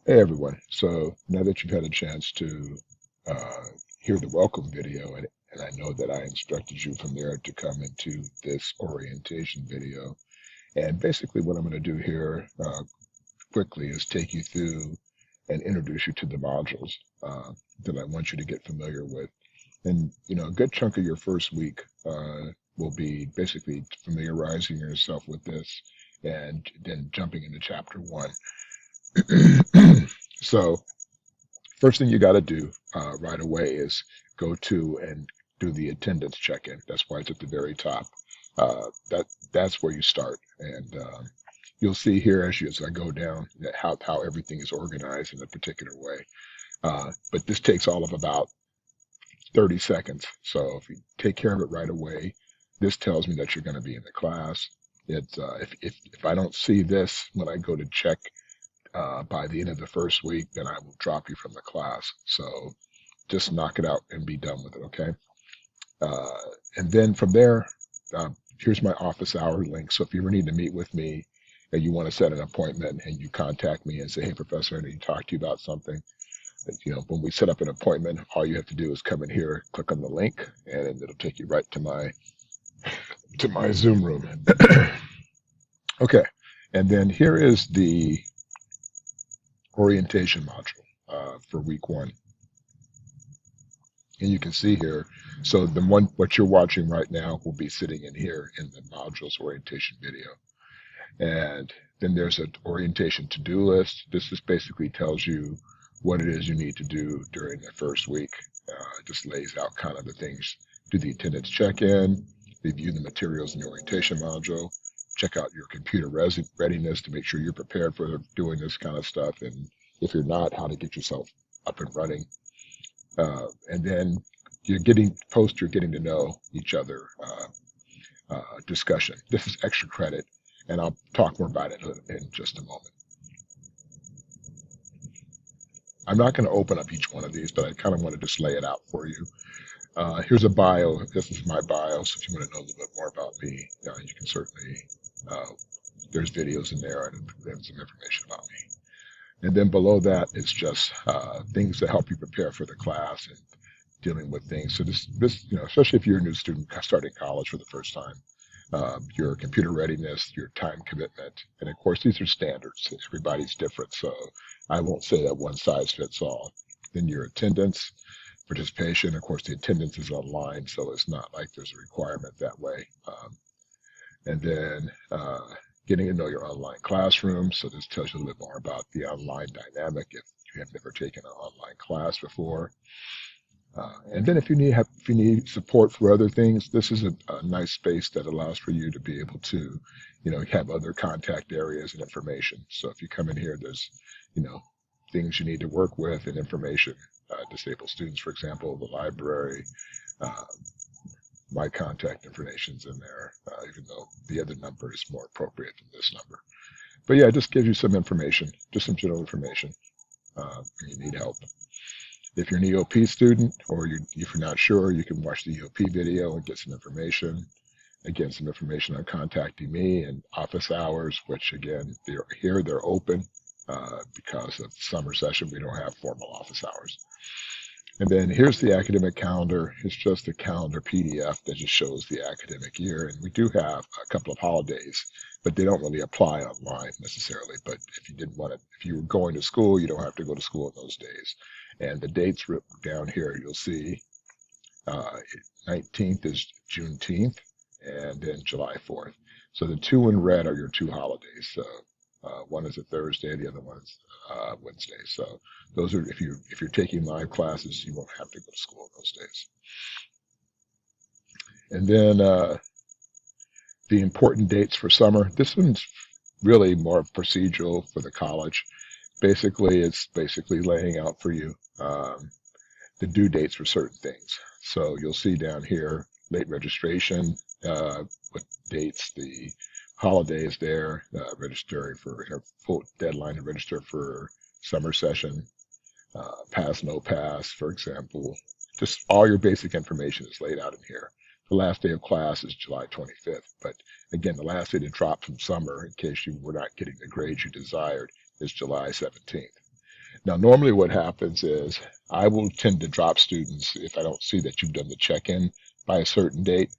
Hey everyone. So now that you've had a chance to uh, hear the welcome video, and I know that I instructed you from there to come into this orientation video. And basically what I'm going to do here quickly is take you through and introduce you to the modules that I want you to get familiar with. And, a good chunk of your first week will be basically familiarizing yourself with this and then jumping into chapter one. So first thing you got to do right away is go to and do the attendance check-in. That's why it's at the very top. That's where you start, and you'll see here as I go down that how everything is organized in a particular way. But this takes all of about 30 seconds. So if you take care of it right away, this tells me that you're going to be in the class. If I don't see this when I go to check by the end of the first week, then I will drop you from the class. So just knock it out and be done with it, okay? Uh, and then from there, here's my office hour link. So if you ever need to meet with me and you want to set an appointment and you contact me and say, hey, professor, I need to talk to you about something, when we set up an appointment, all you have to do is come in here, click on the link, and it'll take you right to my Zoom room. Okay, and then here is the orientation module for week one. And you can see here, so what you're watching right now will be sitting in here in the modules orientation video. And then there's an orientation to-do list. This just basically tells you what it is you need to do during the first week. It just lays out kind of the things. Do the attendance check-in, review the materials in the orientation module, check out your computer readiness to make sure you're prepared for doing this kind of stuff. And if you're not, how to get yourself up and running. And then you're getting to know each other discussion. This is extra credit, and I'll talk more about it in just a moment. I'm not going to open up each one of these, but I kind of want to just lay it out for you. Here's a bio. This is my bio, so if you want to know a little bit more about me, you can certainly, there's videos in there and some information about me. And then below that is just things to help you prepare for the class and dealing with things. So this, especially if you're a new student starting college for the first time, your computer readiness, your time commitment, and of course these are standards. Everybody's different, so I won't say that one size fits all. Then your attendance, participation. Of course, the attendance is online, so it's not like there's a requirement that way. And then getting to know your online classroom. So this tells you a little bit more about the online dynamic if you have never taken an online class before. And then if you need support for other things, this is a nice space that allows for you to be able to, have other contact areas and information. So if you come in here, there's, things you need to work with and information. Disabled students, for example, the library, my contact information's in there, even though the other number is more appropriate than this number. But yeah, it just gives you some information, just some general information when you need help. If you're an EOP student or if you're not sure, you can watch the EOP video and get some information. Again, some information on contacting me and office hours, which again, they're open because of summer session. We don't have formal office hours. And then here's the academic calendar. It's just a calendar PDF that just shows the academic year. And we do have a couple of holidays, but they don't really apply online necessarily. But if you were going to school, you don't have to go to school in those days. And the dates down here, you'll see 19th is Juneteenth, and then July 4th. So the two in red are your two holidays. So one is a Thursday, the other one is Wednesday. So those are if you're taking live classes, you won't have to go to school those days. And then the important dates for summer. This one's really more procedural for the college. Basically, it's laying out for you the due dates for certain things. So you'll see down here late registration, what dates, the holidays there, registering for full deadline to register for summer session, pass, no pass, for example. Just all your basic information is laid out in here. The last day of class is July 25th, but again, the last day to drop from summer, in case you were not getting the grades you desired, is July 17th. Now, normally what happens is I will tend to drop students if I don't see that you've done the check-in by a certain date.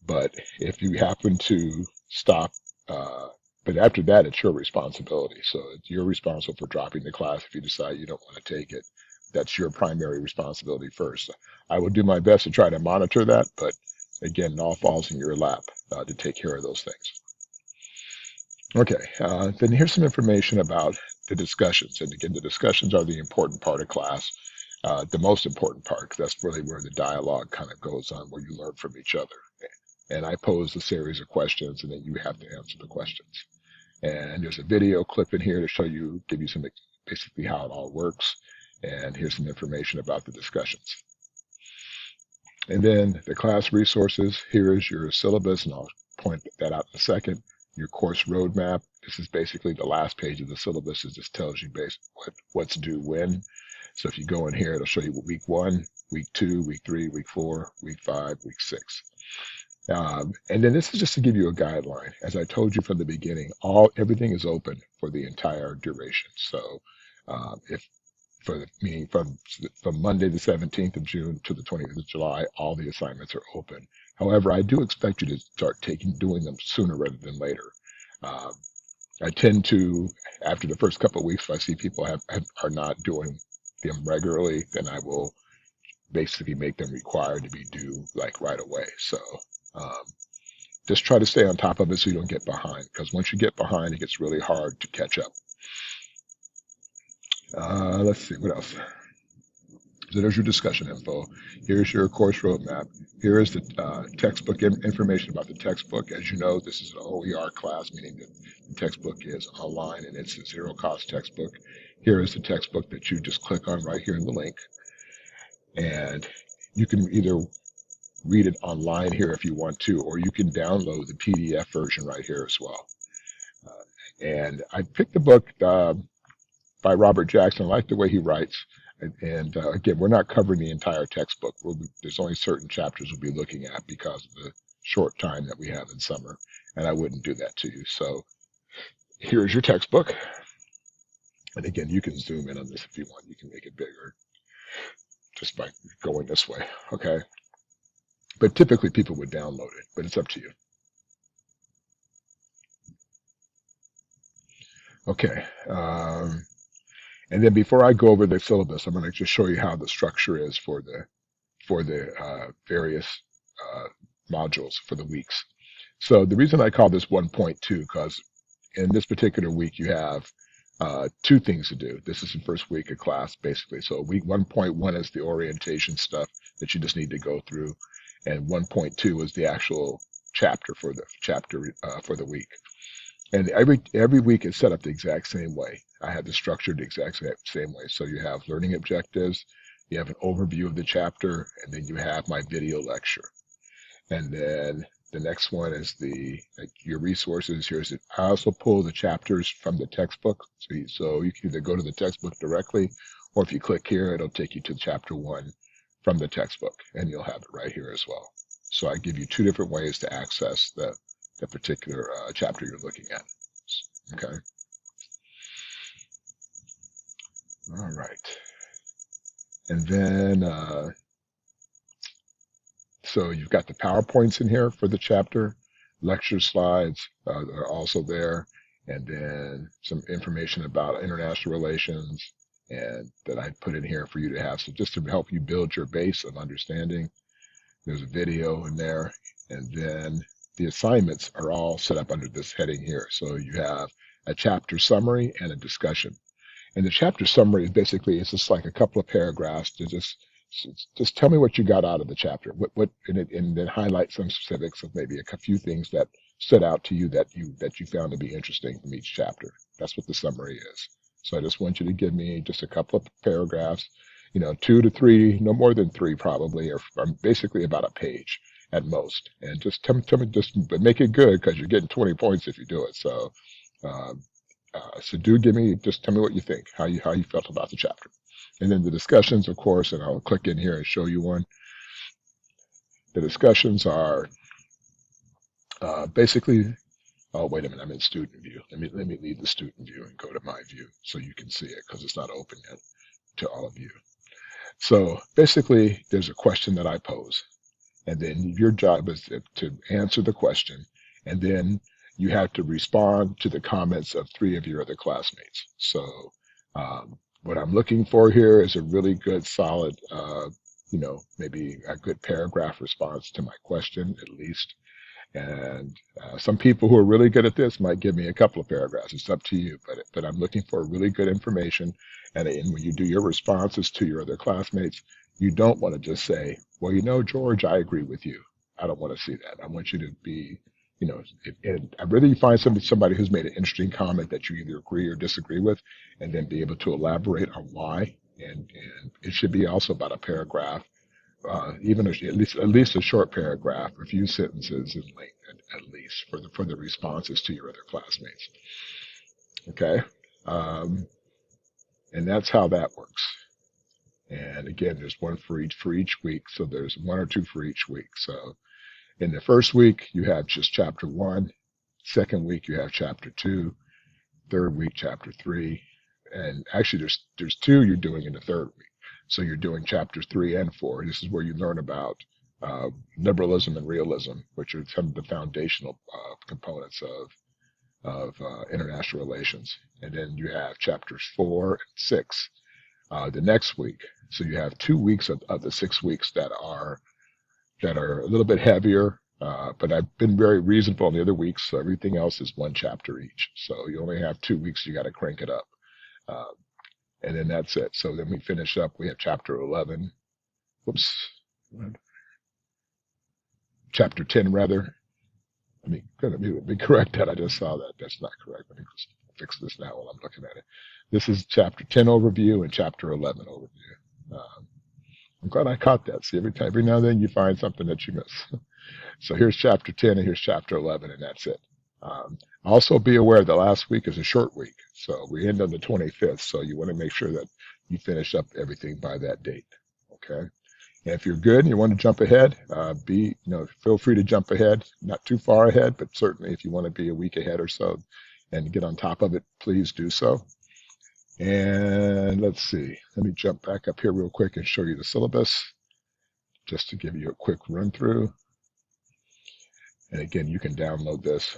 But if you happen to stop, uh, but after that, it's your responsibility. So you're responsible for dropping the class if you decide you don't want to take it. That's your primary responsibility first. I will do my best to try to monitor that, but again, it all falls in your lap to take care of those things. Okay, then here's some information about the discussions. And again, the discussions are the important part of class, the most important part, 'cause that's really where the dialogue kind of goes on, where you learn from each other. And I pose a series of questions, and then you have to answer the questions. And there's a video clip in here to show you, give you some basically how it all works. And here's some information about the discussions. And then the class resources. Here is your syllabus, and I'll point that out in a second. Your course roadmap. This is basically the last page of the syllabus. It just tells you what's due when. So if you go in here, it'll show you week 1, week 2, week 3, week 4, week 5, week 6. And then this is just to give you a guideline. As I told you from the beginning, everything is open for the entire duration. So meaning from Monday the 17th of June to the 20th of July, all the assignments are open. However, I do expect you to start doing them sooner rather than later. I tend to, after the first couple of weeks, if I see people are not doing them regularly, then I will basically make them required to be due like right away. So just try to stay on top of it so you don't get behind, because once you get behind, it gets really hard to catch up. Let's see, what else? So there's your discussion info. Here's your course roadmap. Here is the textbook information about the textbook. As you know, this is an OER class, meaning that the textbook is online and it's a zero-cost textbook. Here is the textbook that you just click on right here in the link. And you can either read it online here if you want to, or you can download the PDF version right here as well. And I picked the book by Robert Jackson. I like the way he writes. And again, we're not covering the entire textbook. There's only certain chapters we'll be looking at because of the short time that we have in summer, and I wouldn't do that to you. So here's your textbook. And again, you can zoom in on this if you want. You can make it bigger just by going this way, okay? But typically people would download it, but it's up to you. Okay. And then before I go over the syllabus, I'm going to just show you how the structure is for the various modules for the weeks. So the reason I call this 1.2, because in this particular week you have 2 things to do. This is the first week of class, basically. So week 1.1 is the orientation stuff that you just need to go through, and 1.2 is the actual chapter for the week. And every week is set up the exact same way. I have the structure the exact same way. So you have learning objectives, you have an overview of the chapter, and then you have my video lecture. And then the next one is your resources. I also pull the chapters from the textbook. So you can either go to the textbook directly, or if you click here, it'll take you to chapter 1 from the textbook, and you'll have it right here as well. So I give you 2 different ways to access the particular chapter you're looking at. Okay. All right. And then, so you've got the PowerPoints in here for the chapter. Lecture slides are also there. And then some information about international relations and that I put in here for you to have. So just to help you build your base of understanding. There's a video in there. And then the assignments are all set up under this heading here. So you have a chapter summary and a discussion. And the chapter summary is basically, it's just like a couple of paragraphs to just tell me what you got out of the chapter, and then highlight some specifics of maybe a few things that stood out to you that you found to be interesting from each chapter. That's what the summary is. So I just want you to give me just a couple of paragraphs, 2 to 3, no more than 3 probably, or basically about a page at most. And just tell me, but make it good, because you're getting 20 points if you do it. So, so just tell me what you think, how you felt about the chapter. And then the discussions, of course, and I'll click in here and show you one. The discussions are basically Oh, wait a minute, I'm in student view. Let me leave the student view and go to my view so you can see it because it's not open yet to all of you. So basically, there's a question that I pose, and then your job is to answer the question, and then you have to respond to the comments of three of your other classmates. So what I'm looking for here is a really good, solid, maybe a good paragraph response to my question at least. And some people who are really good at this might give me a couple of paragraphs. It's up to you, but I'm looking for really good information. And when you do your responses to your other classmates, you don't want to just say, well, George, I agree with you. I don't want to see that. I want you to be, and I'd rather you find somebody who's made an interesting comment that you either agree or disagree with, and then be able to elaborate on why. And it should be also about a paragraph, even at least a short paragraph, a few sentences in length, at least for the responses to your other classmates. Okay, and that's how that works. And again, there's one for each week, so there's one or two for each week. So in the first week, you have just chapter 1. Second week, you have chapter 2. Third week, chapter 3. And actually, there's 2 you're doing in the third week. So you're doing chapters 3 and 4. This is where you learn about liberalism and realism, which are some of the foundational components of international relations. And then you have chapters 4 and 6 the next week. So you have 2 weeks of the 6 weeks that are a little bit heavier. But I've been very reasonable on the other weeks. So everything else is 1 chapter each. So you only have 2 weeks. You got to crank it up. And then that's it. So then we finish up. We have chapter 11. Whoops. Chapter 10, rather. Let me correct that. I just saw that. That's not correct. Let me just fix this now while I'm looking at it. This is chapter 10 overview and chapter 11 overview. I'm glad I caught that. See, every now and then you find something that you miss. So here's chapter 10 and here's chapter 11, and that's it. Also be aware the last week is a short week. So we end on the 25th. So you want to make sure that you finish up everything by that date. Okay. And if you're good and you want to jump ahead, feel free to jump ahead, not too far ahead, but certainly if you want to be a week ahead or so and get on top of it, please do so. And let's see, let me jump back up here real quick and show you the syllabus just to give you a quick run through. And again, you can download this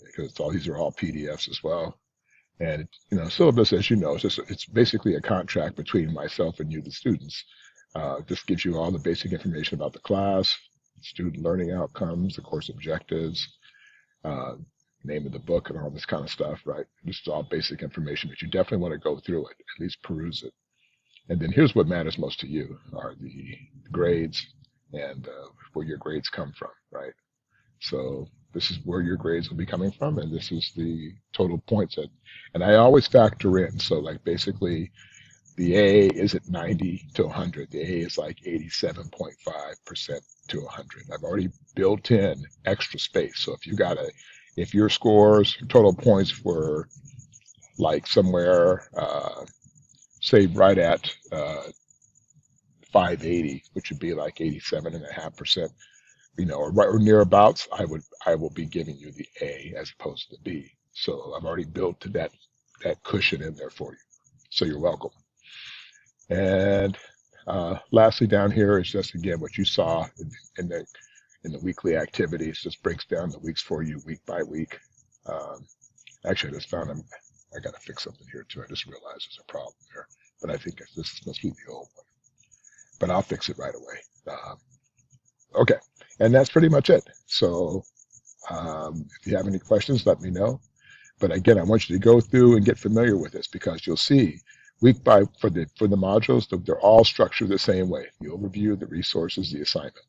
because these are all PDFs as well. And syllabus, as you know, it's basically a contract between myself and you, the students. This gives you all the basic information about the class, student learning outcomes, the course objectives, name of the book, and all this kind of stuff, right? This is all basic information, but you definitely want to go through it, at least peruse it. And then here's what matters most to you are the grades and where your grades come from, right? So this is where your grades will be coming from, and this is the total points. And I always factor in, so like basically the A isn't 90 to 100. The A is like 87.5% to 100. I've already built in extra space. So if your scores, total points were like somewhere, say right at 580, which would be like 87.5%, or right or nearabouts, I will be giving you the A as opposed to the B. So I've already built that cushion in there for you. So you're welcome. And lastly, down here is just again what you saw in the weekly activities. Just breaks down the weeks for you week by week. Actually, I just found I got to fix something here too. I just realized there's a problem there, but I think this must be the old one. But I'll fix it right away. Okay, and that's pretty much it. So if you have any questions, let me know. But again, I want you to go through and get familiar with this because you'll see for the modules, they're all structured the same way. The overview, the resources, the assignment.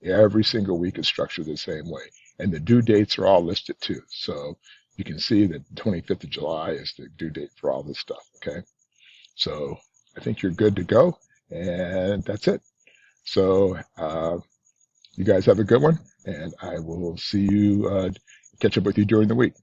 Every single week is structured the same way. And the due dates are all listed too. So you can see that the 25th of July is the due date for all this stuff, okay? So I think you're good to go, and that's it. So you guys have a good one, and I will see you, catch up with you during the week.